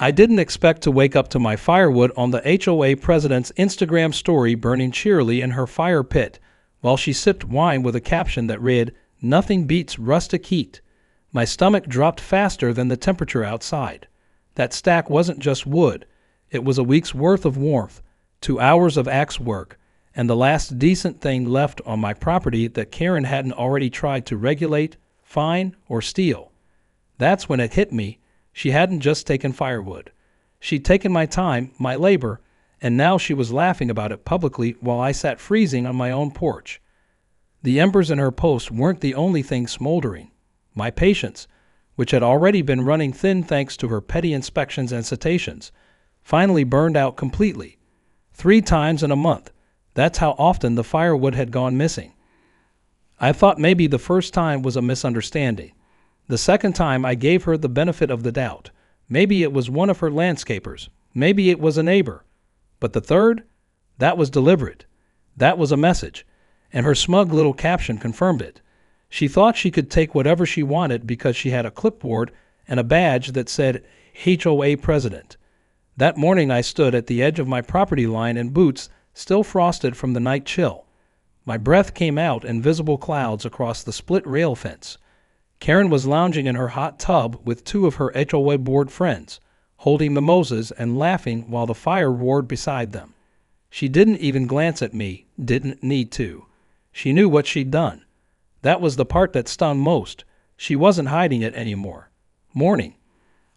I didn't expect to wake up to my firewood on the HOA president's Instagram story burning cheerily in her fire pit, while she sipped wine with a caption that read, "Nothing beats rustic heat." My stomach dropped faster than the temperature outside. That stack wasn't just wood. It was a week's worth of warmth, 2 hours of axe work, and the last decent thing left on my property that Karen hadn't already tried to regulate, fine, or steal. That's when it hit me. She hadn't just taken firewood. She'd taken my time, my labor, and now she was laughing about it publicly while I sat freezing on my own porch. The embers in her post weren't the only thing smoldering. My patience, which had already been running thin thanks to her petty inspections and citations, finally burned out completely. 3 times in a month. That's how often the firewood had gone missing. I thought maybe the first time was a misunderstanding. The second time I gave her the benefit of the doubt. Maybe it was one of her landscapers. Maybe it was a neighbor. But the third? That was deliberate. That was a message. And her smug little caption confirmed it. She thought she could take whatever she wanted because she had a clipboard and a badge that said HOA President. That morning I stood at the edge of my property line in boots still frosted from the night chill. My breath came out in visible clouds across the split rail fence. Karen was lounging in her hot tub with 2 of her HOA board friends, holding mimosas and laughing while the fire roared beside them. She didn't even glance at me, didn't need to. She knew what she'd done. That was the part that stung most. She wasn't hiding it anymore. Morning.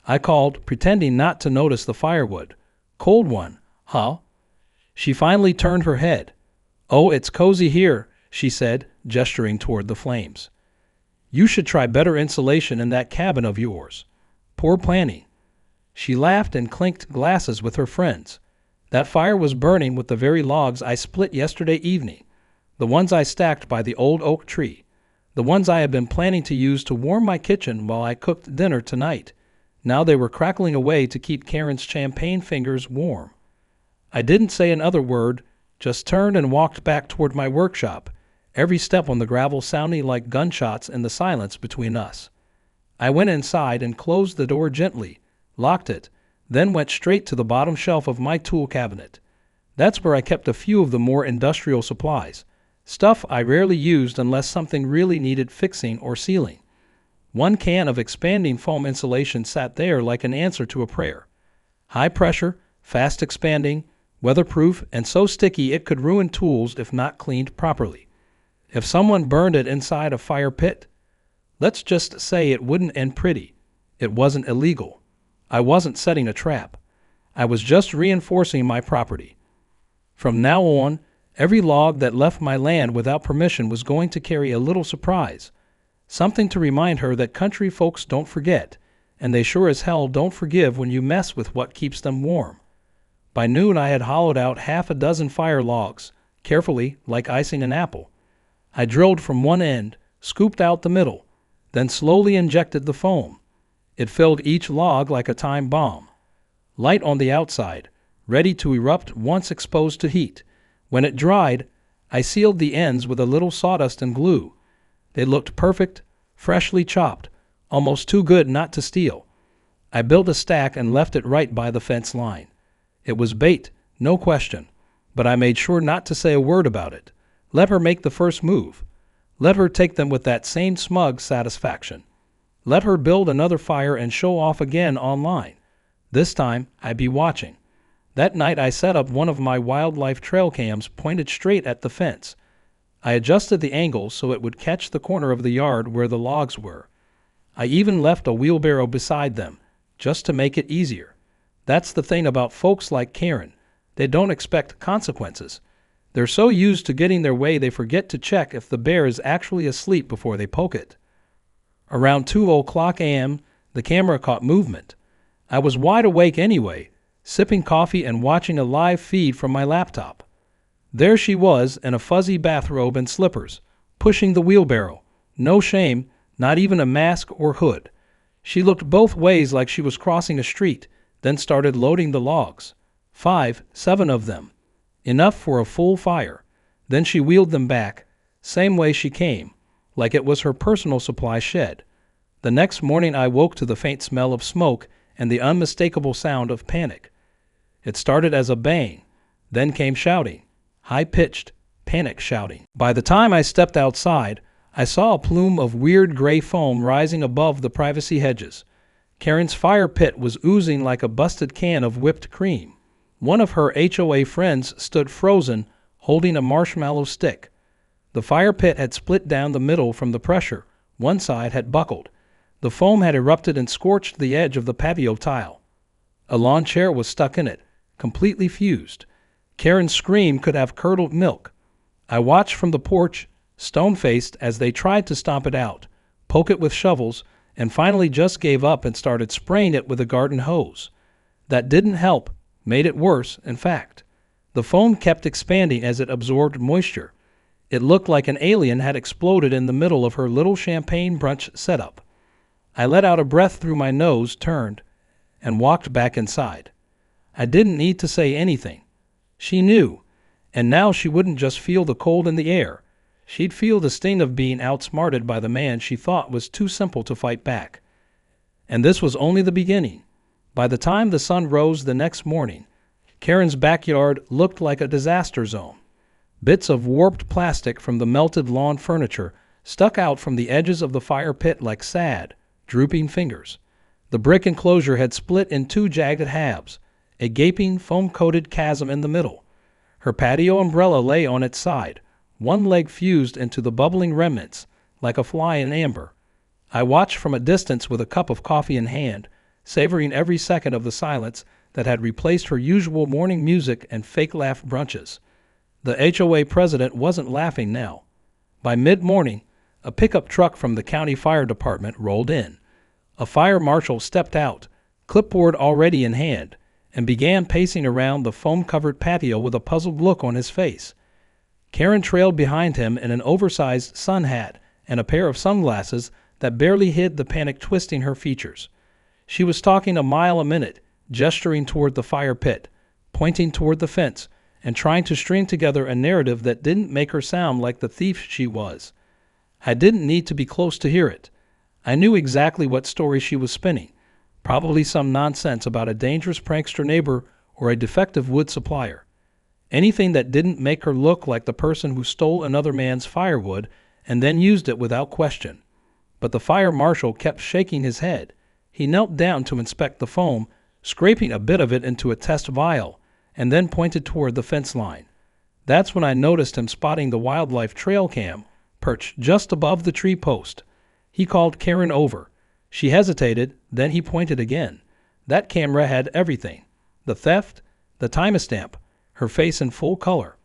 I called, pretending not to notice the firewood. Cold one, huh? She finally turned her head. "Oh, it's cozy here," she said, gesturing toward the flames. "You should try better insulation in that cabin of yours. Poor planning." She laughed and clinked glasses with her friends. That fire was burning with the very logs I split yesterday evening, the ones I stacked by the old oak tree, the ones I had been planning to use to warm my kitchen while I cooked dinner tonight. Now they were crackling away to keep Karen's champagne fingers warm. I didn't say another word, just turned and walked back toward my workshop, every step on the gravel sounding like gunshots in the silence between us. I went inside and closed the door gently, locked it, then went straight to the bottom shelf of my tool cabinet. That's where I kept a few of the more industrial supplies, stuff I rarely used unless something really needed fixing or sealing. 1 can of expanding foam insulation sat there like an answer to a prayer. High pressure, fast expanding, weatherproof, and so sticky it could ruin tools if not cleaned properly. If someone burned it inside a fire pit, let's just say it wouldn't end pretty. It wasn't illegal. I wasn't setting a trap. I was just reinforcing my property. From now on, every log that left my land without permission was going to carry a little surprise, something to remind her that country folks don't forget, and they sure as hell don't forgive when you mess with what keeps them warm. By noon I had hollowed out 6 fire logs, carefully, like icing an apple. I drilled from one end, scooped out the middle, then slowly injected the foam. It filled each log like a time bomb. Light on the outside, ready to erupt once exposed to heat. When it dried, I sealed the ends with a little sawdust and glue. They looked perfect, freshly chopped, almost too good not to steal. I built a stack and left it right by the fence line. It was bait, no question, but I made sure not to say a word about it. Let her make the first move. Let her take them with that same smug satisfaction. Let her build another fire and show off again online. This time, I'd be watching. That night I set up one of my wildlife trail cams pointed straight at the fence. I adjusted the angle so it would catch the corner of the yard where the logs were. I even left a wheelbarrow beside them, just to make it easier. That's the thing about folks like Karen. They don't expect consequences. They're so used to getting their way they forget to check if the bear is actually asleep before they poke it. Around 2:00 a.m., the camera caught movement. I was wide awake anyway, sipping coffee and watching a live feed from my laptop. There she was in a fuzzy bathrobe and slippers, pushing the wheelbarrow. No shame, not even a mask or hood. She looked both ways like she was crossing a street, then started loading the logs. 7 of them. Enough for a full fire. Then she wheeled them back, same way she came, like it was her personal supply shed. The next morning I woke to the faint smell of smoke and the unmistakable sound of panic. It started as a bang, then came shouting, high-pitched, panic shouting. By the time I stepped outside, I saw a plume of weird gray foam rising above the privacy hedges. Karen's fire pit was oozing like a busted can of whipped cream. One of her HOA friends stood frozen, holding a marshmallow stick. The fire pit had split down the middle from the pressure. One side had buckled. The foam had erupted and scorched the edge of the patio tile. A lawn chair was stuck in it, completely fused. Karen's scream could have curdled milk. I watched from the porch, stone-faced, as they tried to stomp it out, poke it with shovels, and finally just gave up and started spraying it with a garden hose. That didn't help, made it worse, in fact. The foam kept expanding as it absorbed moisture. It looked like an alien had exploded in the middle of her little champagne brunch setup. I let out a breath through my nose, turned, and walked back inside. I didn't need to say anything. She knew, and now she wouldn't just feel the cold in the air. She'd feel the sting of being outsmarted by the man she thought was too simple to fight back. And this was only the beginning. By the time the sun rose the next morning, Karen's backyard looked like a disaster zone. Bits of warped plastic from the melted lawn furniture stuck out from the edges of the fire pit like sad, drooping fingers. The brick enclosure had split in two jagged halves, a gaping, foam-coated chasm in the middle. Her patio umbrella lay on its side, one leg fused into the bubbling remnants, like a fly in amber. I watched from a distance with a cup of coffee in hand, savoring every second of the silence that had replaced her usual morning music and fake laugh brunches. The HOA president wasn't laughing now. By mid-morning, a pickup truck from the county fire department rolled in. A fire marshal stepped out, clipboard already in hand, and began pacing around the foam-covered patio with a puzzled look on his face. Karen trailed behind him in an oversized sun hat and a pair of sunglasses that barely hid the panic twisting her features. She was talking a mile a minute, gesturing toward the fire pit, pointing toward the fence, and trying to string together a narrative that didn't make her sound like the thief she was. I didn't need to be close to hear it. I knew exactly what story she was spinning, probably some nonsense about a dangerous prankster neighbor or a defective wood supplier. Anything that didn't make her look like the person who stole another man's firewood and then used it without question. But the fire marshal kept shaking his head. He knelt down to inspect the foam, scraping a bit of it into a test vial, and then pointed toward the fence line. That's when I noticed him spotting the wildlife trail cam perched just above the tree post. He called Karen over. She hesitated, then he pointed again. That camera had everything. The theft, the timestamp, her face in full color.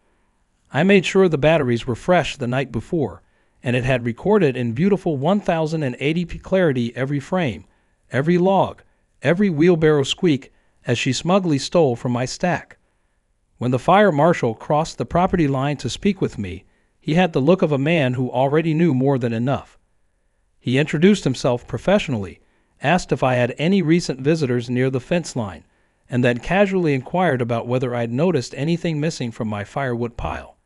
I made sure the batteries were fresh the night before, and it had recorded in beautiful 1080p clarity every frame, every log, every wheelbarrow squeak as she smugly stole from my stack. When the fire marshal crossed the property line to speak with me, he had the look of a man who already knew more than enough. He introduced himself professionally, asked if I had any recent visitors near the fence line, and then casually inquired about whether I'd noticed anything missing from my firewood pile.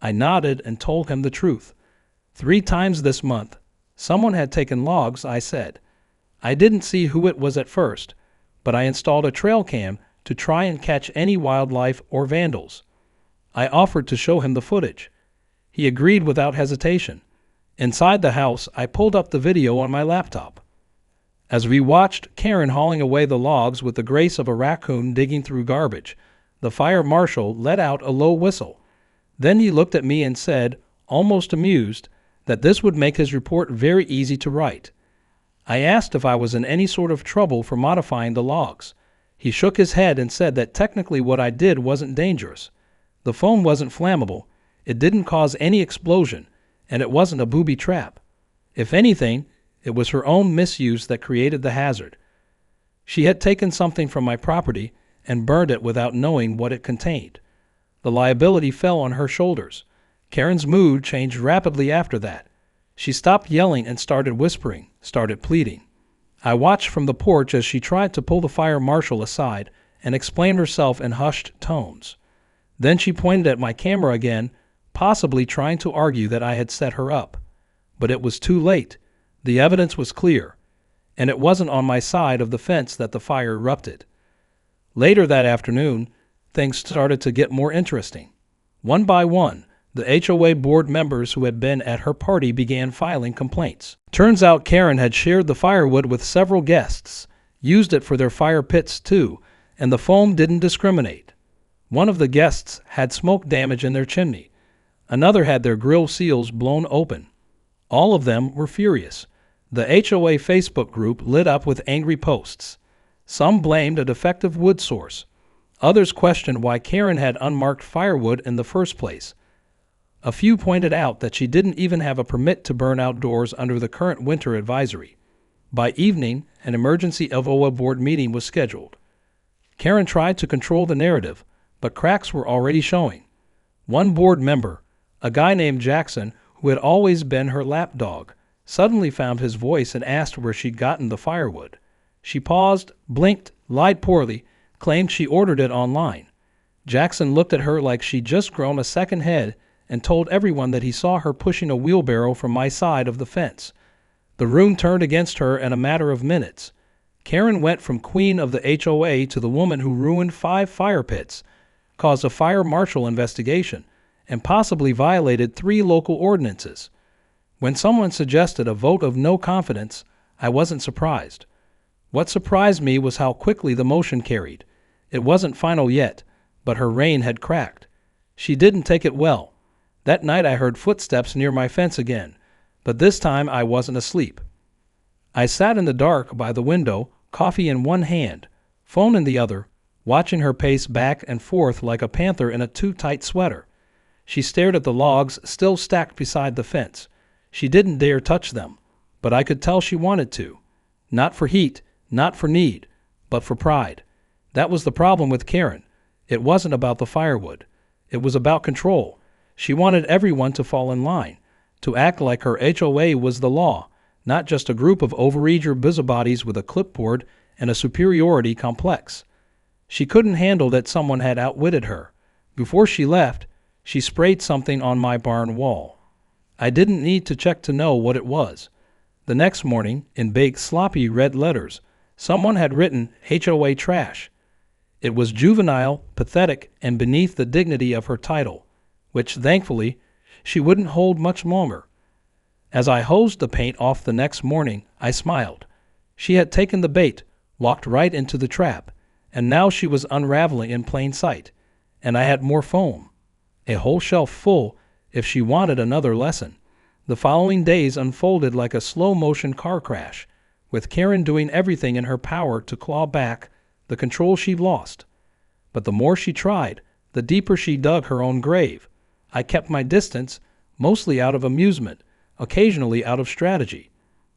I nodded and told him the truth. 3 times this month, someone had taken logs, I said. I didn't see who it was at first, but I installed a trail cam to try and catch any wildlife or vandals. I offered to show him the footage. He agreed without hesitation. Inside the house, I pulled up the video on my laptop. As we watched Karen hauling away the logs with the grace of a raccoon digging through garbage, the fire marshal let out a low whistle. Then he looked at me and said, almost amused, that this would make his report very easy to write. I asked if I was in any sort of trouble for modifying the logs. He shook his head and said that technically what I did wasn't dangerous. The foam wasn't flammable, it didn't cause any explosion, and it wasn't a booby trap. If anything, it was her own misuse that created the hazard. She had taken something from my property and burned it without knowing what it contained. The liability fell on her shoulders. Karen's mood changed rapidly after that. She stopped yelling and started whispering, started pleading. I watched from the porch as she tried to pull the fire marshal aside and explain herself in hushed tones. Then she pointed at my camera again, possibly trying to argue that I had set her up. But it was too late. The evidence was clear. and it wasn't on my side of the fence that the fire erupted. Later that afternoon, things started to get more interesting. One by one, the HOA board members who had been at her party began filing complaints. Turns out Karen had shared the firewood with several guests, used it for their fire pits too, and the foam didn't discriminate. One of the guests had smoke damage in their chimney. Another had their grill seals blown open. All of them were furious. The HOA Facebook group lit up with angry posts. Some blamed a defective wood source. Others questioned why Karen had unmarked firewood in the first place. A few pointed out that she didn't even have a permit to burn outdoors under the current winter advisory. By evening, an emergency HOA board meeting was scheduled. Karen tried to control the narrative, but cracks were already showing. One board member, a guy named Jackson, who had always been her lapdog, suddenly found his voice and asked where she'd gotten the firewood. She paused, blinked, lied poorly, claimed she ordered it online. Jackson looked at her like she'd just grown a second head and told everyone that he saw her pushing a wheelbarrow from my side of the fence. The room turned against her in a matter of minutes. Karen went from queen of the HOA to the woman who ruined 5 fire pits, caused a fire marshal investigation, and possibly violated 3 local ordinances. When someone suggested a vote of no confidence, I wasn't surprised. What surprised me was how quickly the motion carried. It wasn't final yet, but her reign had cracked. She didn't take it well. That night I heard footsteps near my fence again, but this time I wasn't asleep. I sat in the dark by the window, coffee in one hand, phone in the other, watching her pace back and forth like a panther in a too-tight sweater. She stared at the logs still stacked beside the fence. She didn't dare touch them, but I could tell she wanted to. Not for heat, not for need, but for pride. That was the problem with Karen. It wasn't about the firewood. It was about control. She wanted everyone to fall in line, to act like her HOA was the law, not just a group of overeager busybodies with a clipboard and a superiority complex. She couldn't handle that someone had outwitted her. Before she left, she sprayed something on my barn wall. I didn't need to check to know what it was. The next morning, in big, sloppy red letters, someone had written HOA trash. It was juvenile, pathetic, and beneath the dignity of her title, which, thankfully, she wouldn't hold much longer. As I hosed the paint off the next morning, I smiled. She had taken the bait, walked right into the trap, and now she was unraveling in plain sight, and I had more foam. A whole shelf full if she wanted another lesson. The following days unfolded like a slow-motion car crash, with Karen doing everything in her power to claw back the control she'd lost. But the more she tried, the deeper she dug her own grave. I kept my distance, mostly out of amusement, occasionally out of strategy.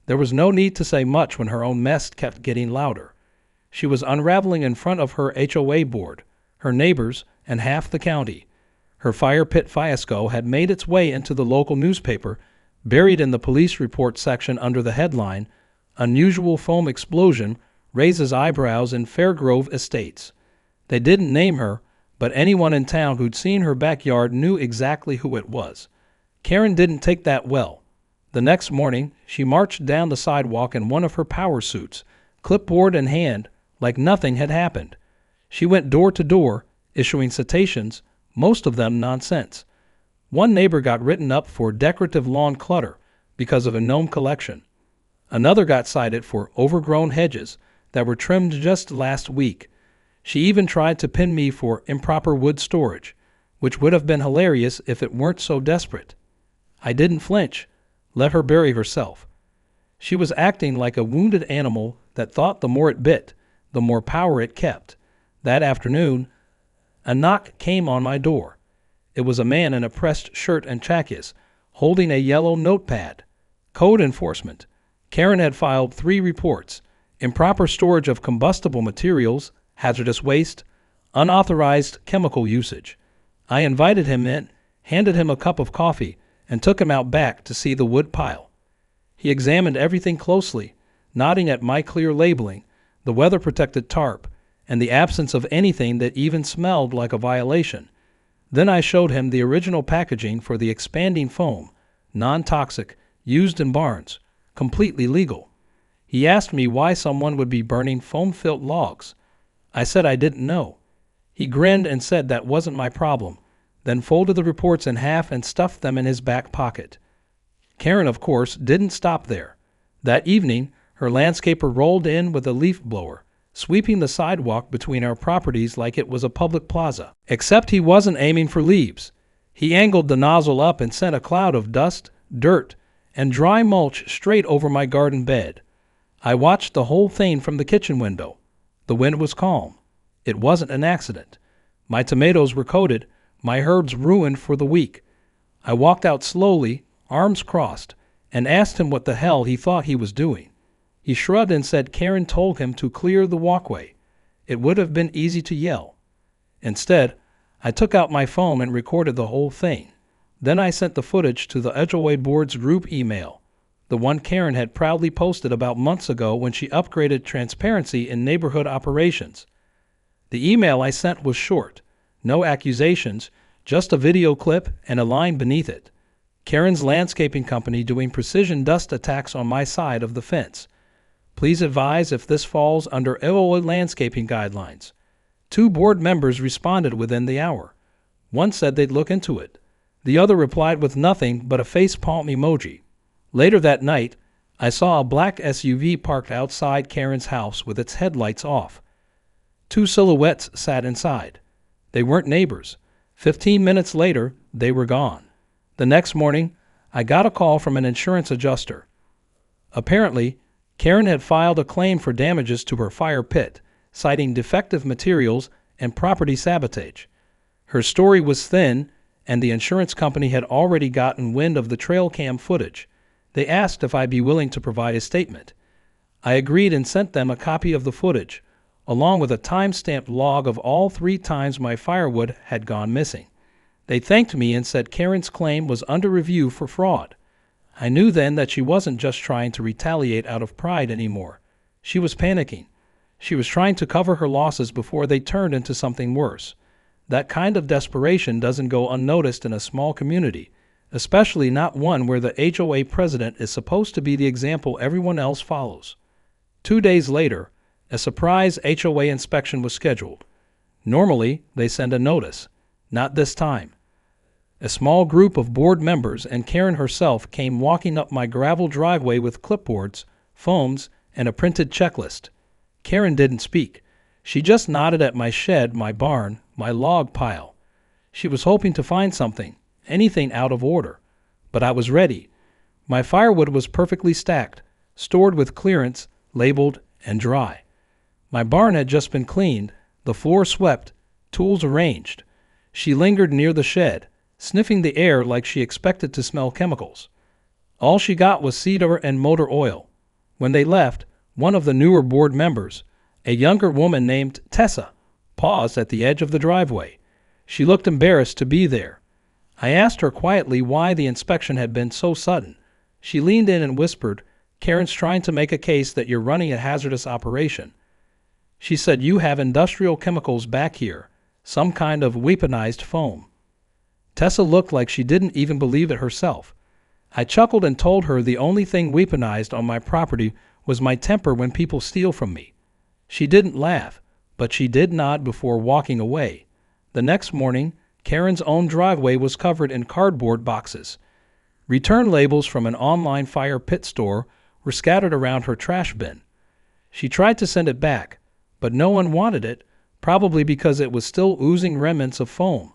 There was no need to say much when her own mess kept getting louder. She was unraveling in front of her HOA board, her neighbors, and half the county. Her fire pit fiasco had made its way into the local newspaper, buried in the police report section under the headline, "Unusual Foam Explosion Raises Eyebrows in Fairgrove Estates." They didn't name her, but anyone in town who'd seen her backyard knew exactly who it was. Karen didn't take that well. The next morning, she marched down the sidewalk in one of her power suits, clipboard in hand, like nothing had happened. She went door to door, issuing citations, most of them nonsense. One neighbor got written up for decorative lawn clutter because of a gnome collection. Another got cited for overgrown hedges that were trimmed just last week. She even tried to pin me for improper wood storage, which would have been hilarious if it weren't so desperate. I didn't flinch, let her bury herself. She was acting like a wounded animal that thought the more it bit, the more power it kept. That afternoon, a knock came on my door. It was a man in a pressed shirt and chackies, holding a yellow notepad. Code enforcement. Karen had filed 3 reports: improper storage of combustible materials, hazardous waste, unauthorized chemical usage. I invited him in, handed him a cup of coffee, and took him out back to see the wood pile. He examined everything closely, nodding at my clear labeling, the weather-protected tarp, and the absence of anything that even smelled like a violation. Then I showed him the original packaging for the expanding foam, non-toxic, used in barns, completely legal. He asked me why someone would be burning foam-filled logs. I said I didn't know. He grinned and said that wasn't my problem, then folded the reports in half and stuffed them in his back pocket. Karen, of course, didn't stop there. That evening, her landscaper rolled in with a leaf blower, sweeping the sidewalk between our properties like it was a public plaza. Except he wasn't aiming for leaves. He angled the nozzle up and sent a cloud of dust, dirt, and dry mulch straight over my garden bed. I watched the whole thing from the kitchen window. The wind was calm. It wasn't an accident. My tomatoes were coated, my herbs ruined for the week. I walked out slowly, arms crossed, and asked him what the hell he thought he was doing. He shrugged and said Karen told him to clear the walkway. It would have been easy to yell. Instead, I took out my phone and recorded the whole thing. Then I sent the footage to the HOA board's group email, the one Karen had proudly posted about months ago when she upgraded transparency in neighborhood operations. The email I sent was short, no accusations, just a video clip and a line beneath it. Karen's landscaping company doing precision dust attacks on my side of the fence. Please advise if this falls under HOA landscaping guidelines. 2 board members responded within the hour. One said they'd look into it. The other replied with nothing but a facepalm emoji. Later that night, I saw a black SUV parked outside Karen's house with its headlights off. 2 silhouettes sat inside. They weren't neighbors. 15 minutes later, they were gone. The next morning, I got a call from an insurance adjuster. Apparently, Karen had filed a claim for damages to her fire pit, citing defective materials and property sabotage. Her story was thin, and the insurance company had already gotten wind of the trail cam footage. They asked if I'd be willing to provide a statement. I agreed and sent them a copy of the footage, along with a time-stamped log of all 3 times my firewood had gone missing. They thanked me and said Karen's claim was under review for fraud. I knew then that she wasn't just trying to retaliate out of pride anymore. She was panicking. She was trying to cover her losses before they turned into something worse. That kind of desperation doesn't go unnoticed in a small community, especially not one where the HOA president is supposed to be the example everyone else follows. 2 days later, a surprise HOA inspection was scheduled. Normally, they send a notice. Not this time. A small group of board members and Karen herself came walking up my gravel driveway with clipboards, foams, and a printed checklist. Karen didn't speak. She just nodded at my shed, my barn, my log pile. She was hoping to find something, anything out of order. But I was ready. My firewood was perfectly stacked, stored with clearance, labeled, and dry. My barn had just been cleaned, the floor swept, tools arranged. She lingered near the shed, sniffing the air like she expected to smell chemicals. All she got was cedar and motor oil. When they left, one of the newer board members, a younger woman named Tessa, paused at the edge of the driveway. She looked embarrassed to be there. I asked her quietly why the inspection had been so sudden. She leaned in and whispered, "Karen's trying to make a case that you're running a hazardous operation." She said, "You have industrial chemicals back here, some kind of weaponized foam." Tessa looked like she didn't even believe it herself. I chuckled and told her the only thing weaponized on my property was my temper when people steal from me. She didn't laugh, but she did nod before walking away. The next morning, Karen's own driveway was covered in cardboard boxes. Return labels from an online fire pit store were scattered around her trash bin. She tried to send it back, but no one wanted it, probably because it was still oozing remnants of foam.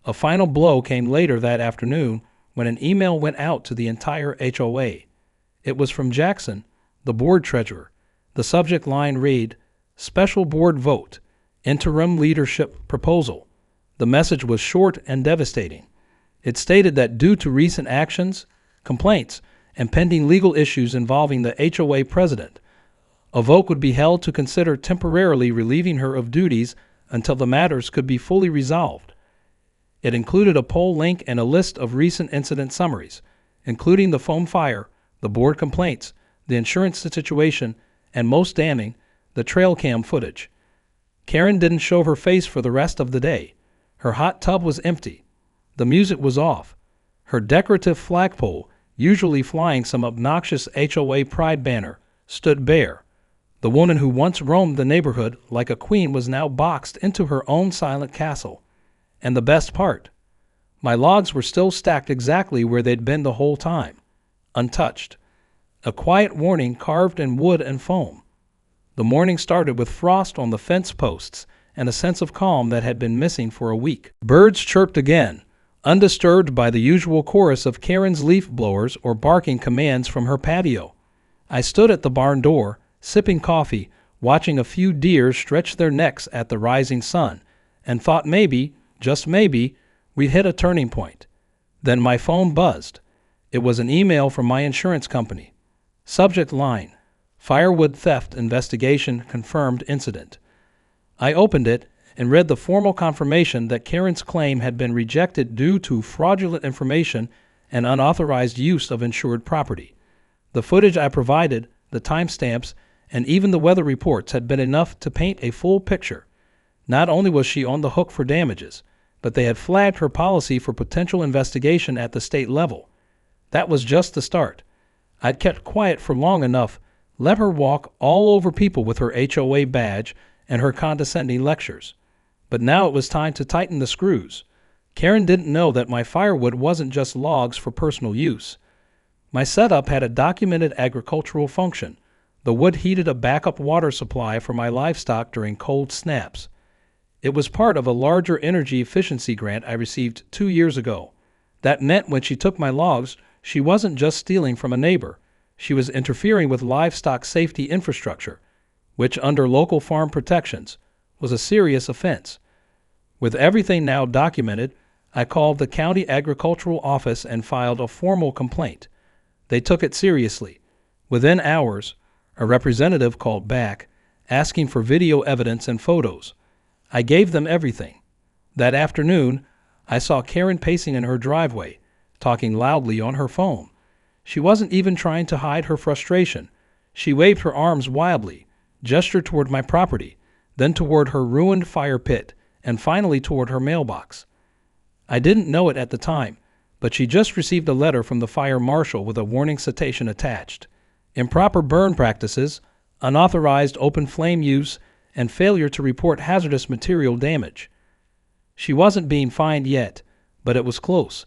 A final blow came later that afternoon when an email went out to the entire HOA. It was from Jackson, the board treasurer. The subject line read, "Special Board Vote, Interim Leadership Proposal." The message was short and devastating. It stated that due to recent actions, complaints, and pending legal issues involving the HOA president, a vote would be held to consider temporarily relieving her of duties until the matters could be fully resolved. It included a poll link and a list of recent incident summaries, including the foam fire, the board complaints, the insurance situation, and most damning, the trail cam footage. Karen didn't show her face for the rest of the day. Her hot tub was empty. The music was off. Her decorative flagpole, usually flying some obnoxious HOA pride banner, stood bare. The woman who once roamed the neighborhood like a queen was now boxed into her own silent castle. And the best part, my logs were still stacked exactly where they'd been the whole time, untouched. A quiet warning carved in wood and foam. The morning started with frost on the fence posts and a sense of calm that had been missing for a week. Birds chirped again, undisturbed by the usual chorus of Karen's leaf blowers or barking commands from her patio. I stood at the barn door, sipping coffee, watching a few deer stretch their necks at the rising sun, and thought maybe, just maybe, we'd hit a turning point. Then my phone buzzed. It was an email from my insurance company. Subject line: Firewood theft investigation confirmed incident. I opened it and read the formal confirmation that Karen's claim had been rejected due to fraudulent information and unauthorized use of insured property. The footage I provided, the timestamps, and even the weather reports had been enough to paint a full picture. Not only was she on the hook for damages, but they had flagged her policy for potential investigation at the state level. That was just the start. I'd kept quiet for long enough, let her walk all over people with her HOA badge and her condescending lectures. But now it was time to tighten the screws. Karen didn't know that my firewood wasn't just logs for personal use. My setup had a documented agricultural function. The wood heated a backup water supply for my livestock during cold snaps. It was part of a larger energy efficiency grant I received 2 years ago. That meant when she took my logs, she wasn't just stealing from a neighbor. She was interfering with livestock safety infrastructure, which under local farm protections was a serious offense. With everything now documented, I called the county agricultural office and filed a formal complaint. They took it seriously. Within hours, a representative called back, asking for video evidence and photos. I gave them everything. That afternoon, I saw Karen pacing in her driveway, talking loudly on her phone. She wasn't even trying to hide her frustration. She waved her arms wildly, gestured toward my property, then toward her ruined fire pit, and finally toward her mailbox. I didn't know it at the time, but she just received a letter from the fire marshal with a warning citation attached. Improper burn practices, unauthorized open flame use, and failure to report hazardous material damage. She wasn't being fined yet, but it was close.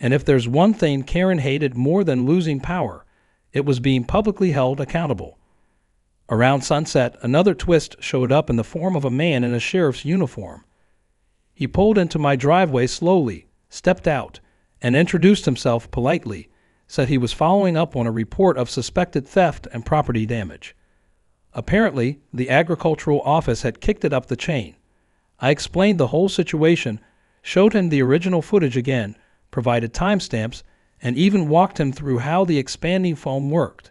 And if there's one thing Karen hated more than losing power, it was being publicly held accountable. Around sunset, another twist showed up in the form of a man in a sheriff's uniform. He pulled into my driveway slowly, stepped out, and introduced himself politely, said he was following up on a report of suspected theft and property damage. Apparently, the agricultural office had kicked it up the chain. I explained the whole situation, showed him the original footage again, provided timestamps, and even walked him through how the expanding foam worked.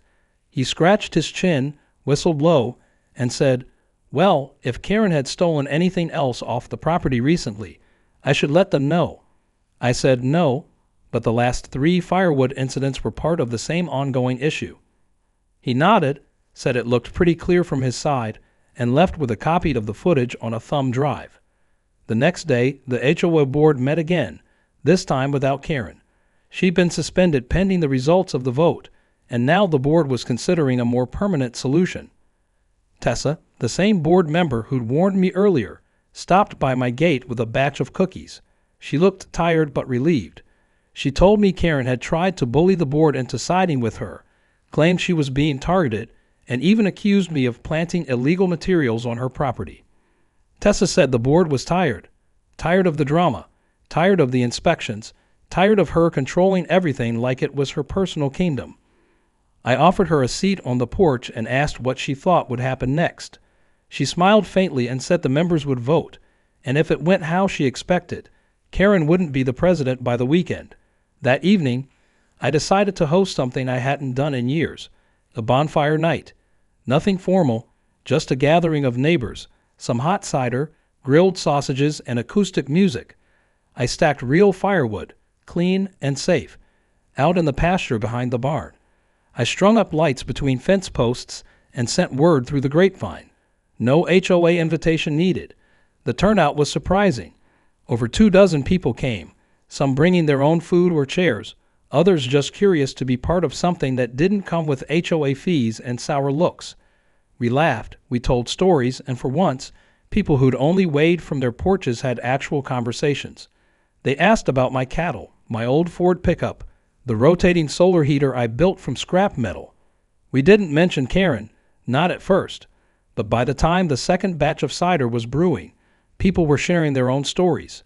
He scratched his chin, whistled low, and said, "Well, if Karen had stolen anything else off the property recently, I should let them know." I said no, but the last 3 firewood incidents were part of the same ongoing issue. He nodded, said it looked pretty clear from his side, and left with a copy of the footage on a thumb drive. The next day, the HOA board met again, this time without Karen. She'd been suspended pending the results of the vote, and now the board was considering a more permanent solution. Tessa, the same board member who'd warned me earlier, stopped by my gate with a batch of cookies. She looked tired but relieved. She told me Karen had tried to bully the board into siding with her, claimed she was being targeted, and even accused me of planting illegal materials on her property. Tessa said the board was tired of the drama, tired of the inspections, tired of her controlling everything like it was her personal kingdom. I offered her a seat on the porch and asked what she thought would happen next. She smiled faintly and said the members would vote, and if it went how she expected, Karen wouldn't be the president by the weekend. That evening, I decided to host something I hadn't done in years, a bonfire night. Nothing formal, just a gathering of neighbors, some hot cider, grilled sausages, and acoustic music. I stacked real firewood, clean and safe, out in the pasture behind the barn. I strung up lights between fence posts and sent word through the grapevine. No HOA invitation needed. The turnout was surprising. Over 24 people came, some bringing their own food or chairs, Others just curious to be part of something that didn't come with HOA fees and sour looks. We laughed, we told stories, and for once, people who'd only waved from their porches had actual conversations. They asked about my cattle, my old Ford pickup, the rotating solar heater I built from scrap metal. We didn't mention Karen, not at first, but by the time the second batch of cider was brewing, people were sharing their own stories.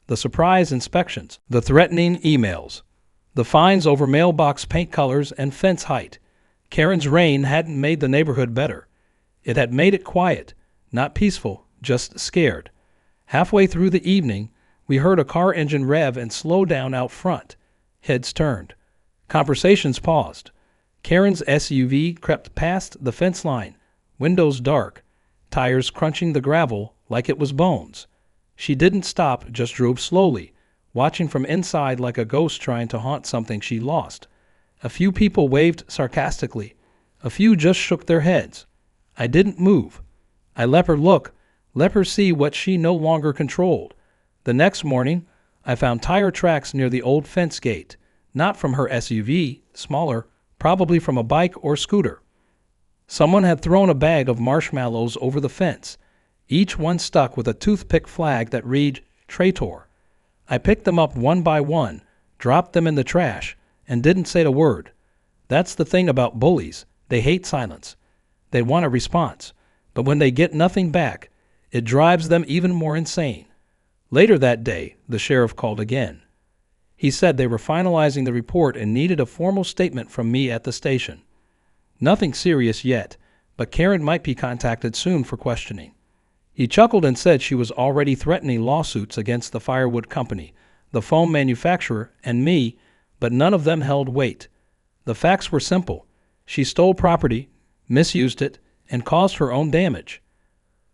The surprise inspections, the threatening emails, the fines over mailbox paint colors and fence height. Karen's reign hadn't made the neighborhood better. It had made it quiet, not peaceful, just scared. Halfway through the evening, we heard a car engine rev and slow down out front. Heads turned. Conversations paused. Karen's SUV crept past the fence line, windows dark, tires crunching the gravel like it was bones. She didn't stop, just drove slowly, watching from inside like a ghost trying to haunt something she lost. A few people waved sarcastically. A few just shook their heads. I didn't move. I let her look, let her see what she no longer controlled. The next morning, I found tire tracks near the old fence gate, not from her SUV, smaller, probably from a bike or scooter. Someone had thrown a bag of marshmallows over the fence, each one stuck with a toothpick flag that read "Traitor." I picked them up one by one, dropped them in the trash, and didn't say a word. That's the thing about bullies. They hate silence. They want a response, but when they get nothing back, it drives them even more insane. Later that day, the sheriff called again. He said they were finalizing the report and needed a formal statement from me at the station. Nothing serious yet, but Karen might be contacted soon for questioning. He chuckled and said she was already threatening lawsuits against the firewood company, the foam manufacturer, and me, but none of them held weight. The facts were simple. She stole property, misused it, and caused her own damage.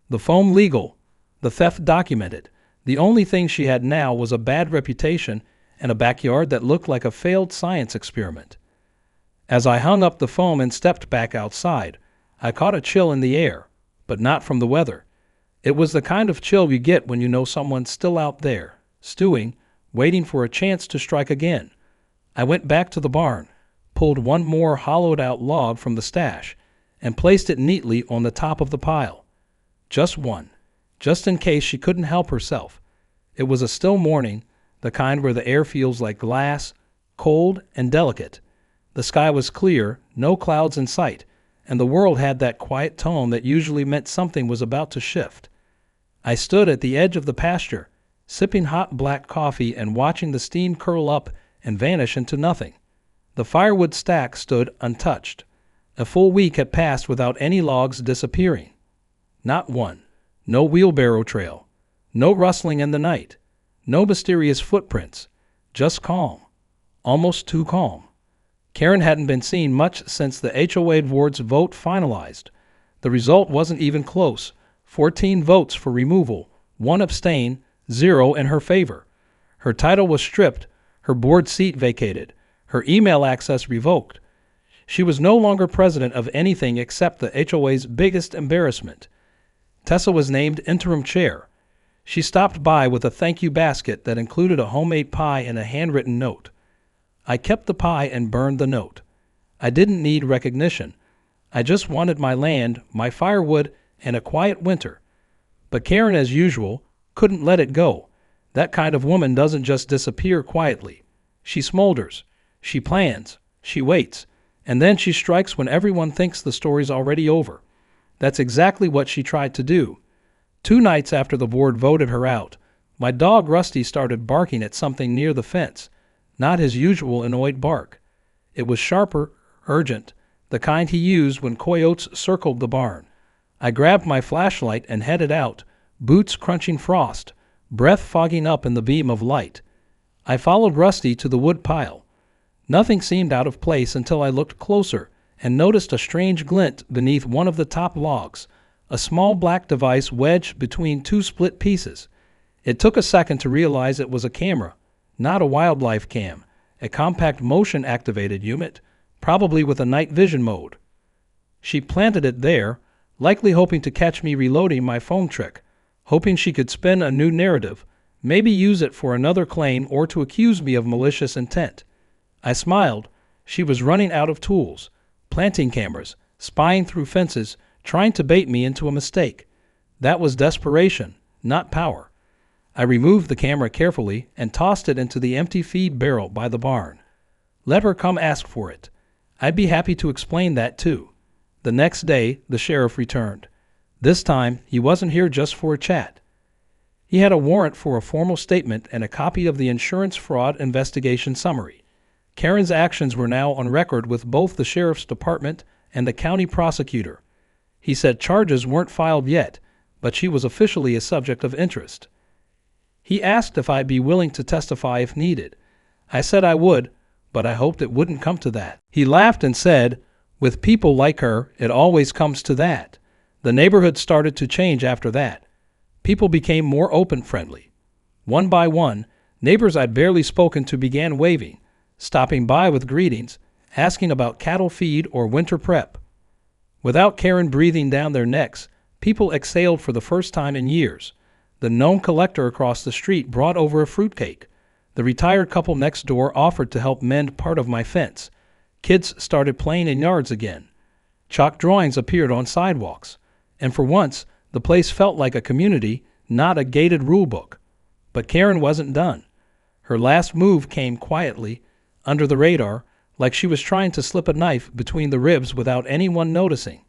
The foam legal, the theft documented. The only thing she had now was a bad reputation and a backyard that looked like a failed science experiment. As I hung up the foam and stepped back outside, I caught a chill in the air, but not from the weather. It was the kind of chill you get when you know someone's still out there, stewing, waiting for a chance to strike again. I went back to the barn, pulled one more hollowed-out log from the stash, and placed it neatly on the top of the pile. Just one, just in case she couldn't help herself. It was a still morning, the kind where the air feels like glass, cold and delicate. The sky was clear, no clouds in sight, and the world had that quiet tone that usually meant something was about to shift. I stood at the edge of the pasture, sipping hot black coffee and watching the steam curl up and vanish into nothing. The firewood stack stood untouched. A full week had passed without any logs disappearing. Not one. No wheelbarrow trail. No rustling in the night. No mysterious footprints. Just calm. Almost too calm. Karen hadn't been seen much since the HOA board's vote finalized. The result wasn't even close. 14 votes for removal, 1 abstain, 0 in her favor. Her title was stripped, her board seat vacated, her email access revoked. She was no longer president of anything except the HOA's biggest embarrassment. Tessa was named interim chair. She stopped by with a thank you basket that included a homemade pie and a handwritten note. I kept the pie and burned the note. I didn't need recognition. I just wanted my land, my firewood, and a quiet winter. But Karen, as usual, couldn't let it go. That kind of woman doesn't just disappear quietly. She smolders. She plans. She waits. And then she strikes when everyone thinks the story's already over. That's exactly what she tried to do. 2 nights after the board voted her out, my dog Rusty started barking at something near the fence, not his usual annoyed bark. It was sharper, urgent, the kind he used when coyotes circled the barn. I grabbed my flashlight and headed out, boots crunching frost, breath fogging up in the beam of light. I followed Rusty to the wood pile. Nothing seemed out of place until I looked closer and noticed a strange glint beneath one of the top logs, a small black device wedged between 2 split pieces. It took a second to realize it was a camera, not a wildlife cam, a compact motion-activated unit, probably with a night vision mode. She planted it there, likely hoping to catch me reloading my foam trick, hoping she could spin a new narrative, maybe use it for another claim or to accuse me of malicious intent. I smiled. She was running out of tools, planting cameras, spying through fences, trying to bait me into a mistake. That was desperation, not power. I removed the camera carefully and tossed it into the empty feed barrel by the barn. Let her come ask for it. I'd be happy to explain that too. The next day, the sheriff returned. This time, he wasn't here just for a chat. He had a warrant for a formal statement and a copy of the insurance fraud investigation summary. Karen's actions were now on record with both the sheriff's department and the county prosecutor. He said charges weren't filed yet, but she was officially a subject of interest. He asked if I'd be willing to testify if needed. I said I would, but I hoped it wouldn't come to that. He laughed and said, "With people like her, it always comes to that." The neighborhood started to change after that. People became more open-friendly. One by one, neighbors I'd barely spoken to began waving, stopping by with greetings, asking about cattle feed or winter prep. Without Karen breathing down their necks, people exhaled for the first time in years. The known collector across the street brought over a fruitcake. The retired couple next door offered to help mend part of my fence. Kids started playing in yards again. Chalk drawings appeared on sidewalks. And for once, the place felt like a community, not a gated rule book. But Karen wasn't done. Her last move came quietly, under the radar, like she was trying to slip a knife between the ribs without anyone noticing.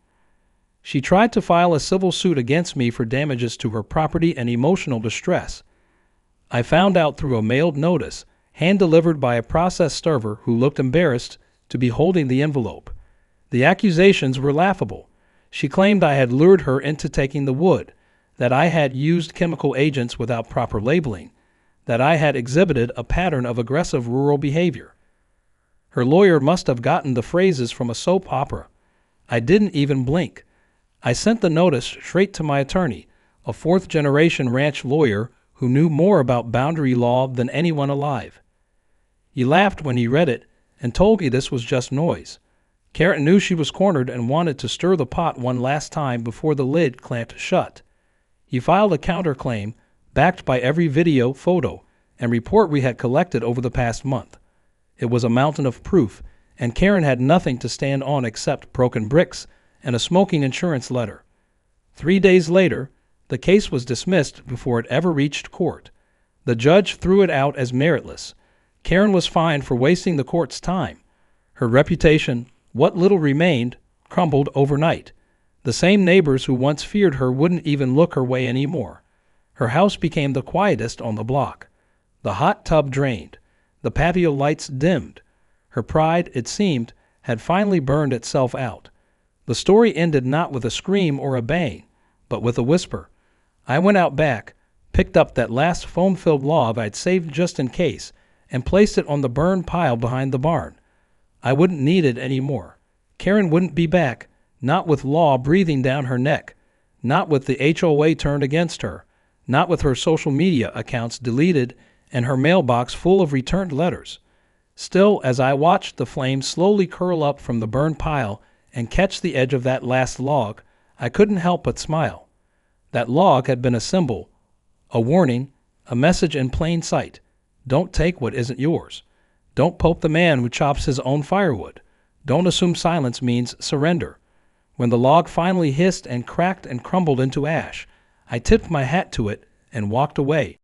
She tried to file a civil suit against me for damages to her property and emotional distress. I found out through a mailed notice, hand-delivered by a process server who looked embarrassed to be holding the envelope. The accusations were laughable. She claimed I had lured her into taking the wood, that I had used chemical agents without proper labeling, that I had exhibited a pattern of aggressive rural behavior. Her lawyer must have gotten the phrases from a soap opera. I didn't even blink. I sent the notice straight to my attorney, a fourth-generation ranch lawyer who knew more about boundary law than anyone alive. He laughed when he read it and told me this was just noise. Karen knew she was cornered and wanted to stir the pot one last time before the lid clamped shut. He filed a counterclaim, backed by every video, photo, and report we had collected over the past month. It was a mountain of proof, and Karen had nothing to stand on except broken bricks and a smoking insurance letter. 3 days later, the case was dismissed before it ever reached court. The judge threw it out as meritless. Karen was fined for wasting the court's time. Her reputation, what little remained, crumbled overnight. The same neighbors who once feared her wouldn't even look her way anymore. Her house became the quietest on the block. The hot tub drained. The patio lights dimmed. Her pride, it seemed, had finally burned itself out. The story ended not with a scream or a bang, but with a whisper. I went out back, picked up that last foam-filled log I'd saved just in case, and placed it on the burn pile behind the barn. I wouldn't need it anymore. Karen wouldn't be back, not with law breathing down her neck, not with the HOA turned against her, not with her social media accounts deleted and her mailbox full of returned letters. Still, as I watched the flames slowly curl up from the burned pile and catch the edge of that last log, I couldn't help but smile. That log had been a symbol, a warning, a message in plain sight. Don't take what isn't yours. Don't poke the man who chops his own firewood. Don't assume silence means surrender. When the log finally hissed and cracked and crumbled into ash, I tipped my hat to it and walked away.